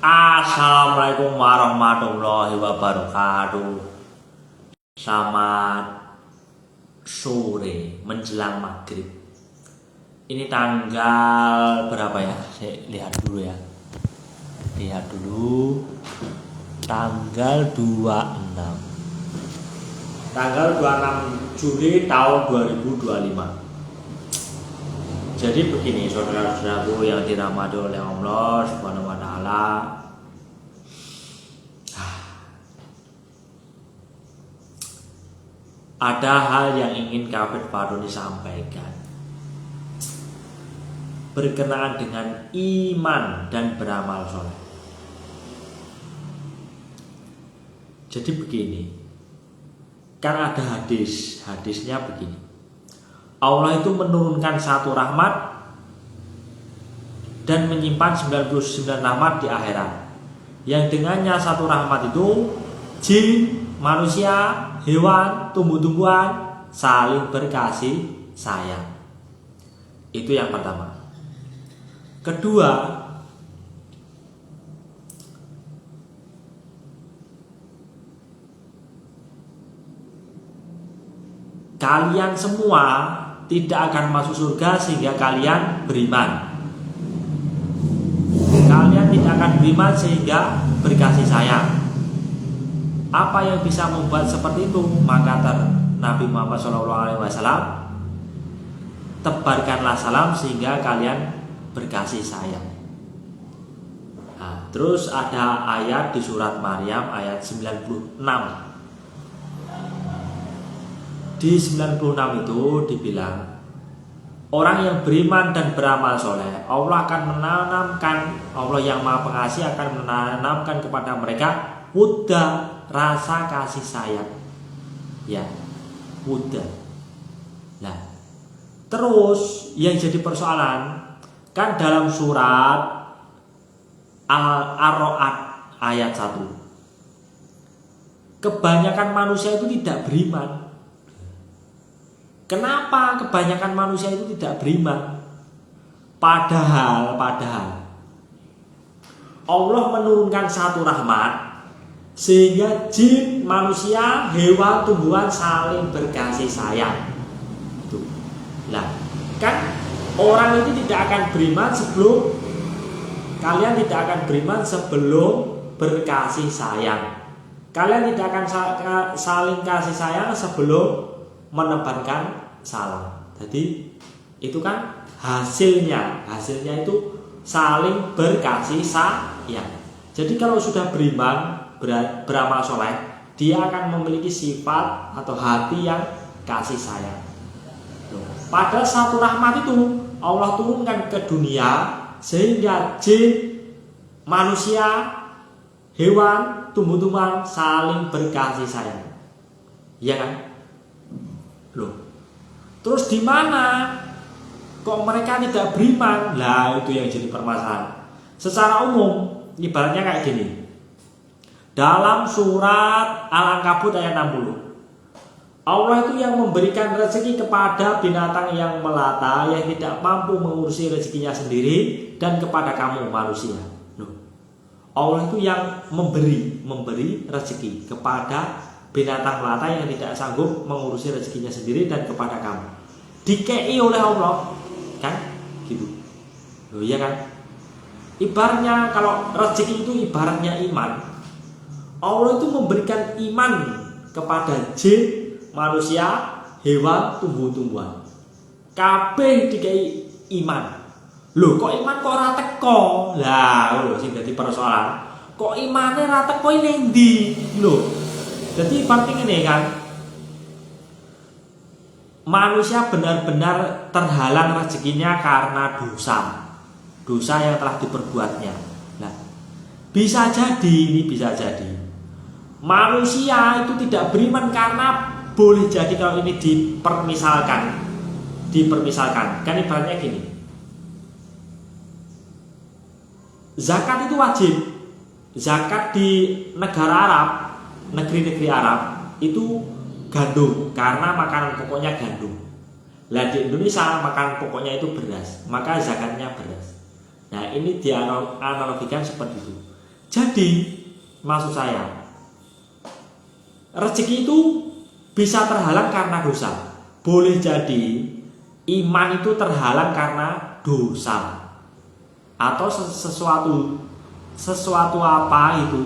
Assalamualaikum warahmatullahi wabarakatuh. Selamat sore menjelang maghrib. Ini tanggal berapa ya? Saya lihat dulu ya. Lihat dulu. Tanggal 26. Tanggal 26 Juli tahun 2025. Jadi begini saudara-saudaraku yang dirahmati oleh Allah Subhanahu wa taala. Ada hal yang ingin Kabit Faruni sampaikan berkenaan dengan iman dan beramal soleh. Jadi begini, kan ada hadisnya begini. Allah itu menurunkan satu rahmat dan menyimpan 99 rahmat di akhirat. Yang dengannya satu rahmat itu jin, manusia, hewan, tumbuh-tumbuhan saling berkasih sayang. Itu yang pertama. Kedua, kalian semua tidak akan masuk surga sehingga kalian beriman. Kalian tidak akan beriman sehingga berkasih sayang. Apa yang bisa membuat seperti itu? Maka Nabi Muhammad SAW, tebarkanlah salam sehingga kalian berkasih sayang. Nah, terus ada ayat di surat Maryam ayat 96. Di 96 itu dibilang, orang yang beriman dan beramal soleh, Allah akan menanamkan, Allah yang Maha Pengasih akan menanamkan kepada mereka wudda, rasa kasih sayang. Ya, wudda. Nah, terus yang jadi persoalan, kan dalam surat Al-A'raf ayat 1, kebanyakan manusia itu tidak beriman. Kenapa kebanyakan manusia itu tidak beriman? Padahal Allah menurunkan satu rahmat sehingga jin, manusia, hewan, tumbuhan saling berkasih sayang. Tuh. Nah, kan orang itu tidak akan beriman sebelum kalian tidak akan beriman sebelum berkasih sayang. Kalian tidak akan saling kasih sayang sebelum menebarkan salam. Jadi itu kan hasilnya itu saling berkasih sayang. Jadi kalau sudah beriman, beramal soleh, dia akan memiliki sifat atau hati yang kasih sayang. Padahal satu rahmat itu Allah turunkan ke dunia sehingga jin, manusia, hewan, tumbuh-tumbuhan saling berkasih sayang. Iya kan? Loh, terus di mana kok mereka tidak beriman? Lah, itu yang jadi permasalahan. Secara umum, ibaratnya kayak gini. Dalam surat Al-Ankabut ayat 60, Allah itu yang memberikan rezeki kepada binatang yang melata, yang tidak mampu mengurusi rezekinya sendiri, dan kepada kamu manusia. Loh, Allah itu yang memberi rezeki kepada binatang melata yang tidak sanggup mengurusi rezekinya sendiri dan kepada kamu. Dikei oleh Allah, kan? Gitu. Loh, iya kan? Ibaratnya kalau rezeki itu ibaratnya iman. Allah itu memberikan iman kepada jin, manusia, hewan, tumbuh-tumbuhan. Kabeh dikei iman. Loh, kok iman kok ora teko? Lah, lho sing dadi persoalan. Kok imane ora teko ning ndi? Lho. Jadi penting ini kan, manusia benar-benar terhalang rezekinya karena dosa yang telah diperbuatnya. Nah, bisa jadi manusia itu tidak beriman karena boleh jadi kalau ini dipermisalkan, kan ibaratnya gini, zakat itu wajib, zakat di negara Arab, negeri-negeri Arab itu gandum, karena makanan pokoknya gandum. Lah di Indonesia makanan pokoknya itu beras, maka zakatnya beras. Nah, ini dianalogikan seperti itu. Jadi, maksud saya, rezeki itu bisa terhalang karena dosa. Boleh jadi iman itu terhalang karena dosa. Atau sesuatu apa itu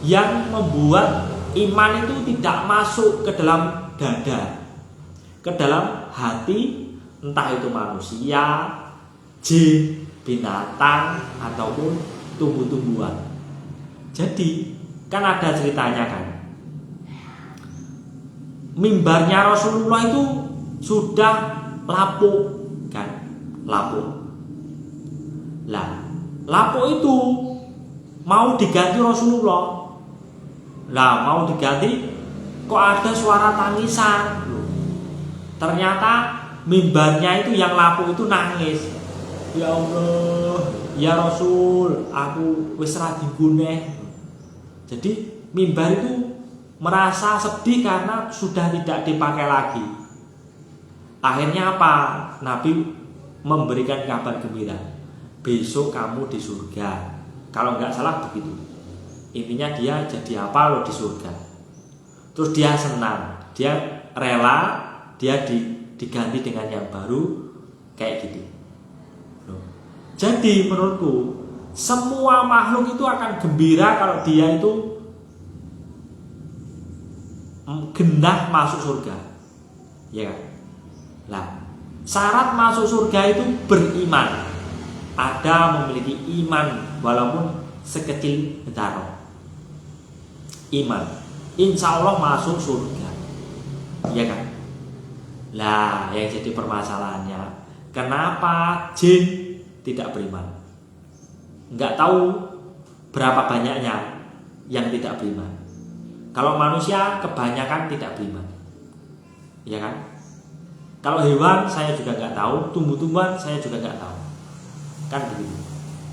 yang membuat iman itu tidak masuk ke dalam dada, ke dalam hati, entah itu manusia, jin, binatang, ataupun tumbuh-tumbuhan. Jadi kan ada ceritanya kan, mimbarnya Rasulullah itu sudah lapuk kan, lapuk. Lah, lapuk itu mau diganti Rasulullah. Lah, mau diganti kok ada suara tangisan. Ternyata mimbarnya itu yang lapuk itu nangis. Ya Allah, ya Rasul, aku wis ra digune. Jadi mimbar itu merasa sedih karena sudah tidak dipakai lagi. Akhirnya apa? Nabi memberikan kabar gembira, besok kamu di surga. Kalau nggak salah begitu. Intinya dia jadi apa loh di surga. Terus dia senang, dia rela, dia diganti dengan yang baru kayak gitu. Jadi menurutku semua makhluk itu akan gembira kalau dia itu genah masuk surga, ya kan? Lah, syarat masuk surga itu beriman. Ada memiliki iman walaupun sekecil betaro. Iman, insya Allah masuk surga, ya kan? Lah, yang jadi permasalahannya, kenapa jin tidak beriman? Nggak tahu berapa banyaknya yang tidak beriman. Kalau manusia kebanyakan tidak beriman, ya kan? Kalau hewan saya juga nggak tahu, tumbuh-tumbuhan saya juga nggak tahu, kan begitu.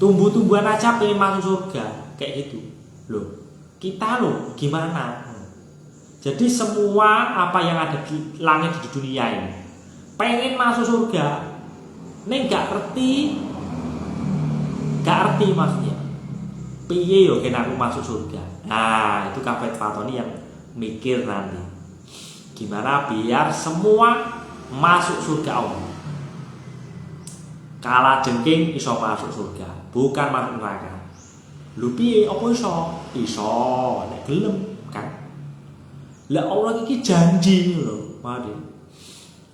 Tumbuh-tumbuhan aja pengen masuk surga kayak gitu, loh. Kita loh gimana? Jadi semua apa yang ada di langit di dunia ini pengen masuk surga, nih nggak ngerti maksudnya. Piye yo kena aku masuk surga? Nah, itu Kafet Fatoni yang mikir nanti gimana biar semua masuk surga Allah. Kala jengking iso masuk surga, bukan masuk neraka. Lho piye apa iso? Iso nek gelem kan. Lah Allah iki janji lho, mari.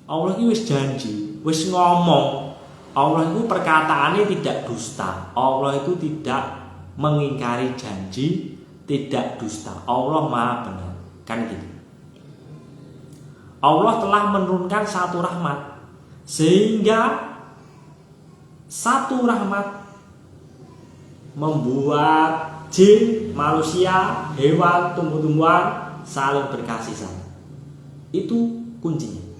Allah iki wis janji, wis ngomong. Allah itu perkataannya tidak dusta. Allah itu tidak mengingkari janji, tidak dusta. Allah Maha benar, kan gitu. Allah telah menurunkan satu rahmat, sehingga satu rahmat membuat jin, manusia, hewan, tumbuh-tumbuhan saling berkasih sayang. Itu kuncinya.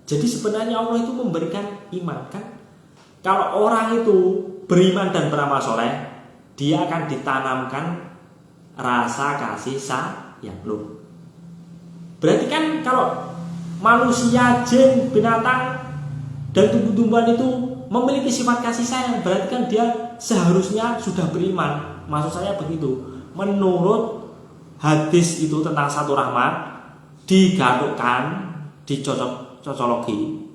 Jadi sebenarnya Allah itu memberikan iman kan. Kalau orang itu beriman dan beramal soleh, dia akan ditanamkan rasa kasih sayang loh. Berarti kan kalau manusia, jin, binatang, dan tumbuh-tumbuhan itu memiliki sifat kasih sayang, berarti kan dia seharusnya sudah beriman. Maksud saya begitu. Menurut hadis itu tentang satu rahmat digadukkan, dicocologi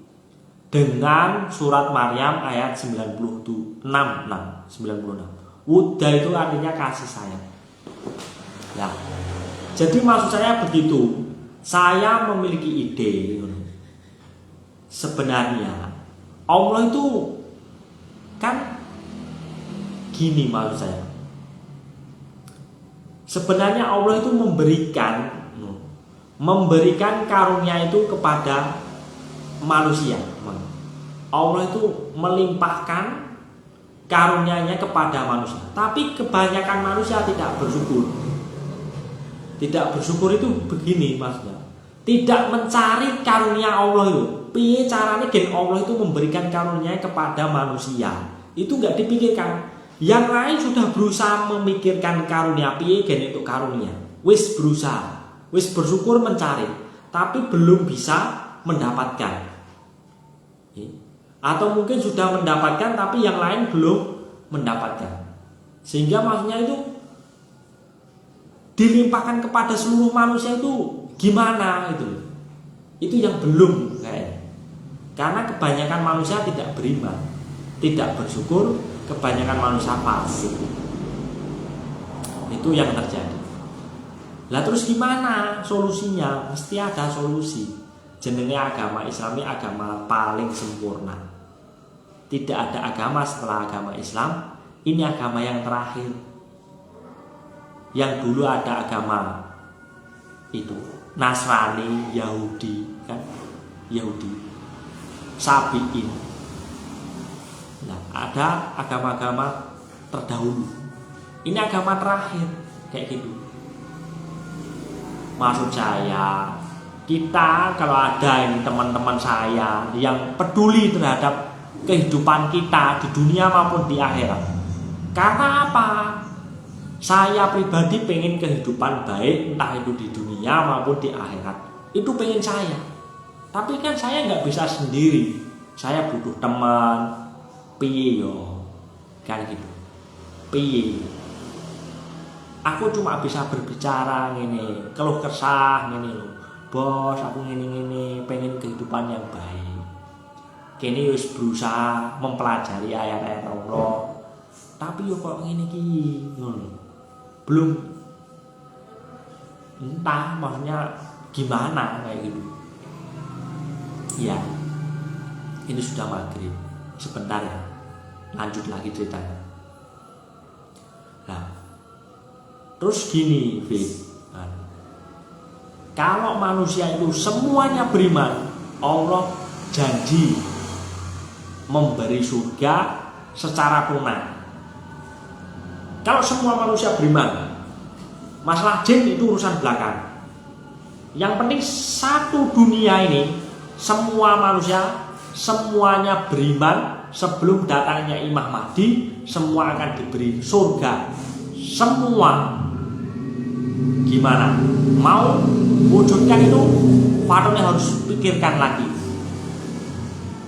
dengan surat Maryam ayat 96. Wuda itu artinya kasih sayang. Ya. Jadi maksud saya begitu. Saya memiliki ide. Sebenarnya Allah itu kan gini maksud saya. Sebenarnya Allah itu memberikan karunia itu kepada manusia. Allah itu melimpahkan karunia-Nya kepada manusia. Tapi kebanyakan manusia tidak bersyukur. Tidak bersyukur itu begini maksudnya. Tidak mencari karunia Allah itu. Piye caranya gen Allah itu memberikan karunia kepada manusia. Itu enggak dipikirkan. Yang lain sudah berusaha memikirkan karunia piye gen itu karunia. Wis berusaha, wis bersyukur mencari, tapi belum bisa mendapatkan. atau mungkin sudah mendapatkan tapi yang lain belum mendapatkan. Sehingga maksudnya itu dilimpahkan kepada seluruh manusia itu gimana itu. Itu yang belum kayaknya. Karena kebanyakan manusia tidak beriman, tidak bersyukur, kebanyakan manusia fasik. Itu yang terjadi. Lah terus gimana solusinya? Mesti ada solusi. Jenenge agama Islam ini agama paling sempurna. Tidak ada agama setelah agama Islam. Ini agama yang terakhir. Yang dulu ada agama itu Nasrani, Yahudi, kan? Yahudi, Sabiin. Nah, ada agama-agama terdahulu. Ini agama terakhir, kayak gitu. Maksud saya, kita kalau ada ini teman-teman saya yang peduli terhadap kehidupan kita di dunia maupun di akhirat. Karena apa? Saya pribadi pengen kehidupan baik, entah itu di dunia maupun di akhirat. Itu pengen saya. Tapi kan saya nggak bisa sendiri. Saya butuh teman. Piye yo, kan gitu. Piye? Aku cuma bisa berbicara ngene, keluh kesah ngene lho. Bos, aku ngene-ngene, pengen kehidupan yang baik. Kene wis berusaha mempelajari ayat-ayat Allah. Tapi yo kok ngene iki, ngono. Belum entah maksudnya gimana kayak gitu. Ya. Ini sudah maghrib. Sebentar ya. Lanjut lagi ceritanya. Nah, terus gini, Fit. Kalau manusia itu semuanya beriman, Allah janji memberi surga secara tunai. Kalau semua manusia beriman, masalah jin itu urusan belakang. Yang penting satu dunia ini, semua manusia semuanya beriman. Sebelum datangnya Imam Mahdi, semua akan diberi surga. Semua. Gimana? Mau wujudkan itu, Fadolnya harus pikirkan lagi.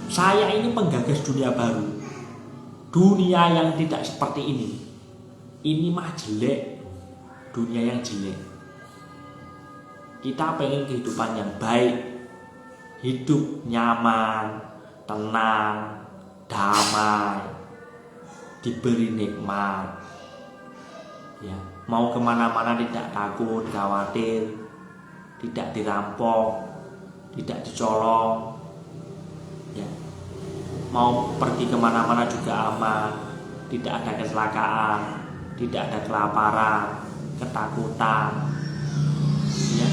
Saya ini penggagas dunia baru. Dunia yang tidak seperti ini. Ini mah jelek. Dunia yang jelek. Kita pengen kehidupan yang baik. Hidup nyaman, tenang, damai, diberi nikmat, ya, mau kemana-mana tidak takut, khawatir, tidak dirampok, tidak dicolong, ya, mau pergi kemana-mana juga aman, tidak ada kecelakaan, tidak ada kelaparan, ketakutan, ya.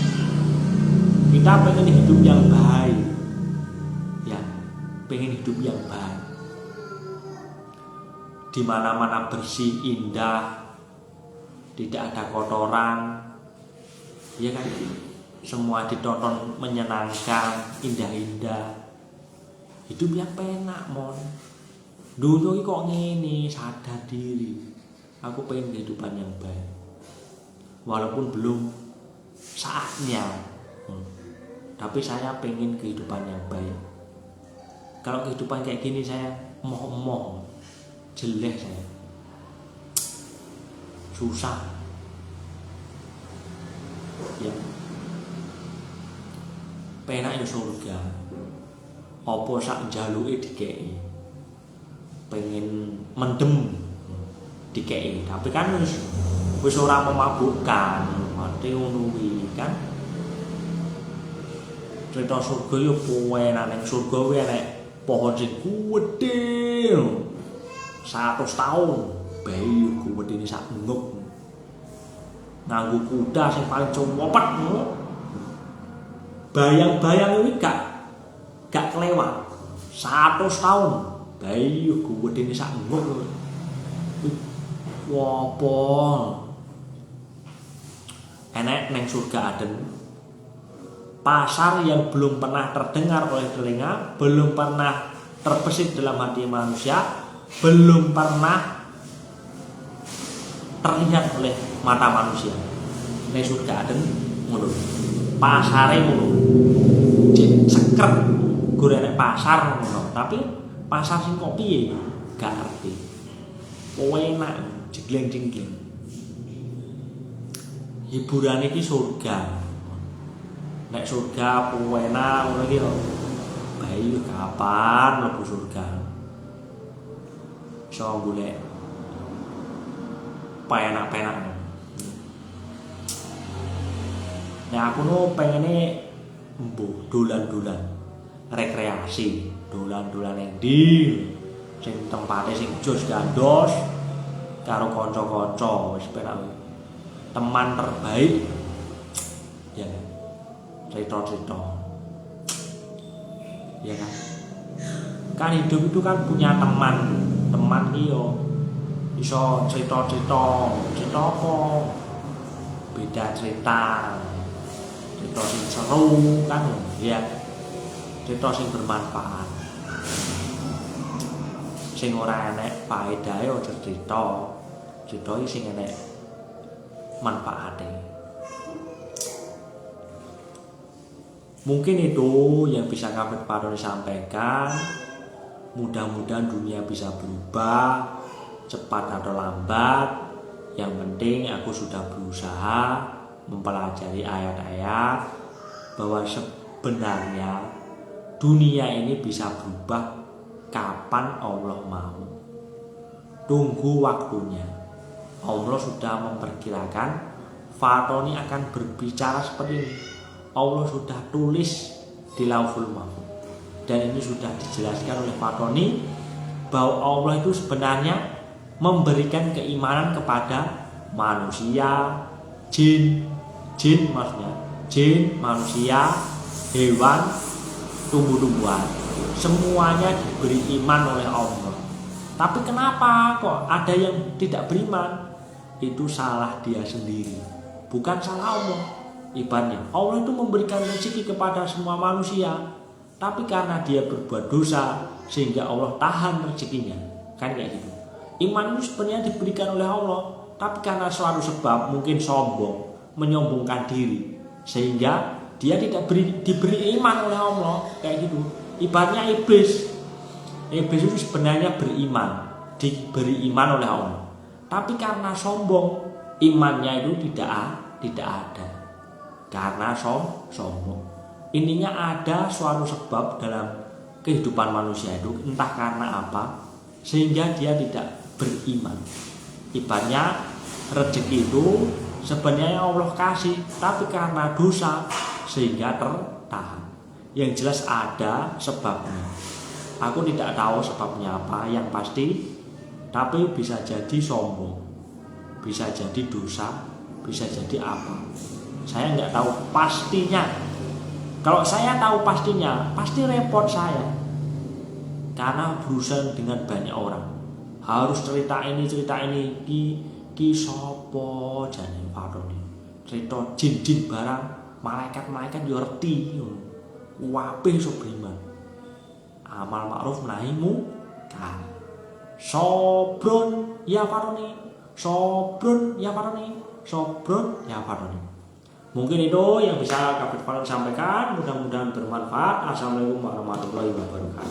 Kita pengen hidup yang baik, ya, pengen hidup yang baik. Di mana-mana bersih, indah, tidak ada kotoran, ya kan? Semua ditonton menyenangkan, indah-indah. Hidup yang penak, mon. Dulu kok ngene, sadar diri. Aku pengen kehidupan yang baik. Walaupun belum saatnya, tapi saya pengen kehidupan yang baik. Kalau kehidupan kayak gini saya moh-moh. Jelek saya, susah, ya. Penak ya surga, apa sak njaluke dikei, pengen mendem dikei, tapi kan wis ora memabukkan, mati ngono kuwi kan. Cerita surga yo enak, ning surga kuwi enek pohon sing gedhe. 100 tahun bayi kuwat ini sak nguk nganggo kuda sing paling copet, bayang-bayang ini gak kelewat. 100 tahun bayi kuwat ini sak nguk. Wopo enek neng surga Aden, pasar yang belum pernah terdengar oleh telinga, belum pernah terbesit dalam hati manusia, belum pernah terlihat oleh mata manusia. Nek surga Aden ngono. Pasare ngono. Cek sekret gorene pasar ngono. Tapi pasar sing kok piye gak ngerti. Enak jegleng-jegleng. Hiburan iki surga. Nek surga enak ngono iki lho. Bayi kapan mlebu surga? Iso golek penak-penak. Nah aku no pengene mbuh dolan-dolan rekreasi, dolan-dolan yang sing tempate sing jos gandos karo kanca-kanca wis penak. Teman terbaik ya cerita-cerita ya kan hidup itu kan punya teman iyo iso cerita-cerita apa beda cerita sing seru kan ya cerita sing bermanfaat sing ora enek faedahe aja cerita sing enek manfaatnya. Mungkin itu yang bisa kami Paroni sampaikan. Mudah-mudahan dunia bisa berubah cepat atau lambat. Yang penting aku sudah berusaha mempelajari ayat-ayat bahwa sebenarnya dunia ini bisa berubah kapan Allah mau. Tunggu waktunya. Allah sudah memperkirakan Paroni akan berbicara seperti ini. Allah sudah tulis di Lauhul Mahfuz dan ini sudah dijelaskan oleh Paroni bahwa Allah itu sebenarnya memberikan keimanan kepada manusia, jin maksudnya jin, manusia, hewan, tumbuh-tumbuhan, semuanya diberi iman oleh Allah. Tapi kenapa kok ada yang tidak beriman? Itu salah dia sendiri, bukan salah Allah. Ibaratnya Allah itu memberikan rezeki kepada semua manusia, tapi karena dia berbuat dosa sehingga Allah tahan rezekinya. Kan kayak gitu. Iman itu sebenarnya diberikan oleh Allah, tapi karena suatu sebab mungkin sombong, menyombongkan diri, sehingga dia tidak diberi iman oleh Allah. Kayak gitu. Ibaratnya iblis itu sebenarnya beriman, diberi iman oleh Allah, tapi karena sombong imannya itu tidak ada. Karena sombong. Intinya ada suatu sebab dalam kehidupan manusia itu, entah karena apa, sehingga dia tidak beriman. Ibaratnya rezeki itu sebenarnya Allah kasih, tapi karena dosa sehingga tertahan. Yang jelas ada sebabnya. Aku tidak tahu sebabnya apa, yang pasti, tapi bisa jadi sombong, bisa jadi dosa, bisa jadi apa. Saya nggak tahu pastinya. Kalau saya tahu pastinya, pasti repot saya. Karena berurusan dengan banyak orang. Harus cerita ini, ki sopo jane Paroni. Cerita jin barang, malaikat yo ngerti. Wape iso beriman. Amal ma'ruf nahi munkar. Sobron ya Paroni. Mungkin itu yang bisa Kapit Paroni sampaikan. Mudah-mudahan bermanfaat. Assalamualaikum warahmatullahi wabarakatuh.